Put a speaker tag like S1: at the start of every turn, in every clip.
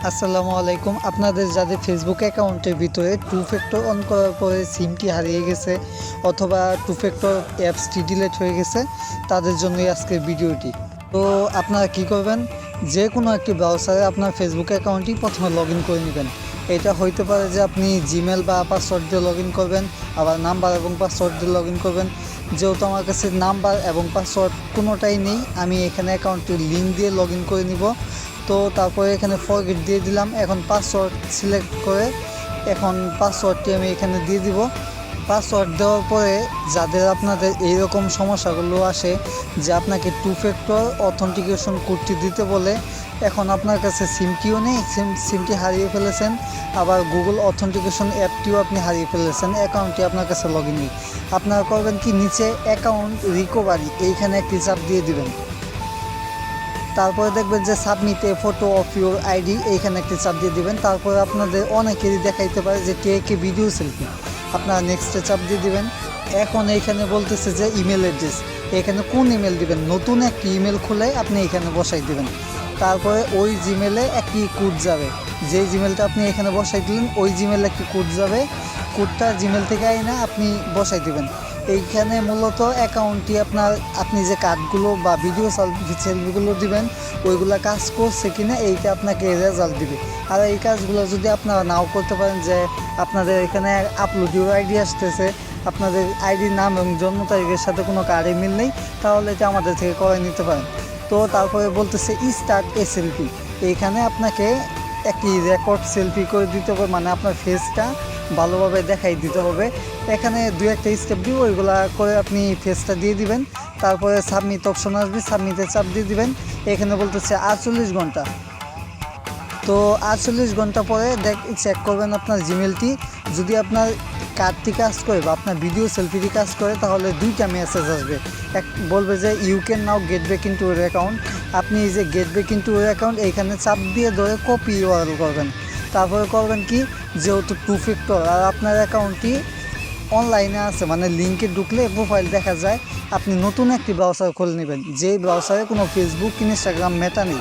S1: আসসালামু আলাইকুম। আপনাদের যাদের ফেসবুক অ্যাকাউন্টের ভিতরে টু ফ্যাক্টর অন করার পরে সিমটি হারিয়ে গেছে অথবা টু ফ্যাক্টর অ্যাপসটি ডিলিট হয়ে গেছে, তাদের জন্যই আজকের ভিডিওটি। তো আপনারা কি করবেন, যে কোনো একটি ব্রাউজারে আপনার ফেসবুক অ্যাকাউন্টটি প্রথমে লগ ইন করে নেবেন। এটা হইতে পারে যে আপনি জিমেল বা পাসওয়ার্ড দিয়ে লগ ইন করবেন, আবার নাম্বার এবং পাসওয়ার্ড দিয়ে লগ ইন করবেন। যেহেতু আমার কাছে নাম্বার এবং পাসওয়ার্ড কোনোটাই নেই, আমি এখানে অ্যাকাউন্টের লিঙ্ক দিয়ে লগ ইন করে নিব। তো তারপরে এখানে ফরগেট দিয়ে দিলাম। এখন পাসওয়ার্ড সিলেক্ট করে এখন পাসওয়ার্ডটি আমি এখানে দিয়ে দিব। পাসওয়ার্ড দেওয়ার পরে যাদের আপনাদের এইরকম সমস্যাগুলো আসে যে আপনাকে টু ফ্যাক্টর অথেন্টিকেশন কোডটি দিতে বলে, এখন আপনার কাছে সিমটিও নেই, সিমটি হারিয়ে ফেলেছেন, আবার গুগল অথেন্টিকেশন অ্যাপটিও আপনি হারিয়ে ফেলেছেন, অ্যাকাউন্টটি আপনার কাছে লগ ইন নেই, আপনারা করবেন কি, নিচে অ্যাকাউন্ট রিকভারি এইখানে একটি চাপ দিয়ে দিবেন। তারপরে দেখবেন যে submit A photo of your ID, এইখানে একটি চাপ দিয়ে দিবেন। তারপরে আপনাদের অনেকেরই দেখাইতে পারে যে কে ভিডিও সেলফি, আপনারা নেক্সটে চাপ দিয়ে দিবেন। এখন এইখানে বলতেছে যে ইমেল অ্যাড্রেস, এখানে কোন ইমেল দিবেন, নতুন একটি ইমেল খুলে আপনি এখানে বসাই দিবেন। তারপরে ওই জিমেলে একটি কোড যাবে, যে জিমেলটা আপনি এখানে বসাই দিলেন ওই জিমেলে একটি কোড যাবে, কোডটা জিমেল থেকে আইনা আপনি বসাই দিবেন। এইখানে মূলত অ্যাকাউন্টটি আপনি যে কার্ডগুলো বা ভিডিও সেলফিগুলো দিবেন ওইগুলো কাজ করছে কিনা এইটা আপনাকে রেজাল্ট দিবে। আর এই কাজগুলো যদি আপনারা নাও করতে পারেন, যে আপনাদের এখানে আপলোড ইউর আইডি আসতেছে, আপনাদের আইডির নাম এবং জন্ম তারিখের সাথে কোনো কার্ডে মিল নেই, তাহলে এটা আমাদের থেকে করে নিতে পারেন। তো তারপরে বলতেছে স্টার্ট এ সেলফি, এইখানে আপনাকে একটি রেকর্ড সেলফি করে দিতে হবে, মানে আপনার ফেসটা ভালোভাবে দেখাই দিতে হবে। এখানে দু একটা স্টেপ দিব, ওইগুলা করে আপনি ফেসটা দিয়ে দিবেন। তারপরে সাবমিট অপশন আসবে, সাবমিটে চাপ দিয়ে দিবেন। এখানে বলতেছে 48 ঘন্টা। তো 48 ঘন্টা পরে চেক করবেন আপনার জিমেলটি, যদি আপনার কার্ডটি কাজ করে বা আপনার ভিডিও সেলফিটি কাজ করে, তাহলে দুইটা মেসেজ আসবে। এক বলবে যে you can now get back into your account. আপনি এই যে get back into your account এইখানে চাপ দিয়ে ধরে কপি ইউআরএল করবেন। তারপরে করবেন কি, যেহেতু টু ফ্যাক্টর আর আপনার অ্যাকাউন্টটি অনলাইনে আছে, মানে লিঙ্কে ঢুকলে প্রোফাইল দেখা যায়, আপনি নতুন একটি ব্রাউজার খুলে নেবেন, যেই ব্রাউজারে কোনো ফেসবুক ইনস্টাগ্রাম মেটা নেই।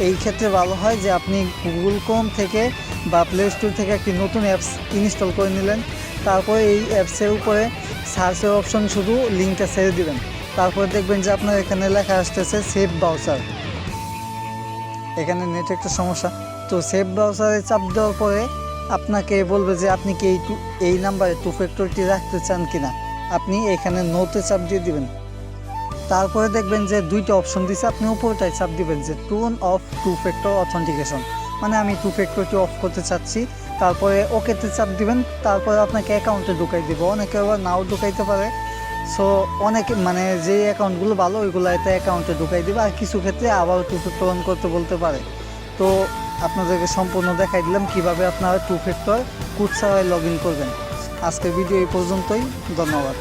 S1: এই ক্ষেত্রে ভালো হয় যে আপনি গুগল ক্রোম থেকে বা প্লে স্টোর থেকে একটি নতুন অ্যাপস ইনস্টল করে নিলেন। তারপরে এই অ্যাপসের উপরে সার্চের অপশন শুধু লিঙ্কটা ছেড়ে দিবেন। তারপরে দেখবেন যে আপনার এখানে লেখা আসতেছে সেভ ব্রাউজার। এখানে নেট একটা সমস্যা, তো সেভ ব্রাউজারে চাপ দেওয়ার পরে আপনাকে বলবে যে আপনি কি এই নাম্বারে টু ফ্যাক্টরটি রাখতে চান কিনা, আপনি এখানে নোতে চাপ দিয়ে দিবেন। তারপরে দেখবেন যে দুইটা অপশন দিচ্ছে, আপনি উপরটায় চাপ দিবেন যে টুন অফ টু ফ্যাক্টর অথেন্টিকেশন, মানে আমি টু ফ্যাক্টরটি অফ করতে চাচ্ছি। তারপরে ওকেতে চাপ দিবেন। তারপরে আপনাকে অ্যাকাউন্টে ঢুকাই দিব, অনেকে আবার নাও ঢুকাইতে পারে। সো অনেকে মানে যে অ্যাকাউন্টগুলো ভালো ওইগুলো এতে অ্যাকাউন্টে ঢুকাই দিবে, আর কিছু ক্ষেত্রে আবার টু ফ্যাক্টর অন করতে বলতে পারে। তো আপনাদেরকে সম্পূর্ণ দেখাই দিলাম কিভাবে আপনারা টু ফ্যাক্টর কোড ছাড়াই লগ ইন করবেন। আজকের ভিডিও এই পর্যন্তই, ধন্যবাদ।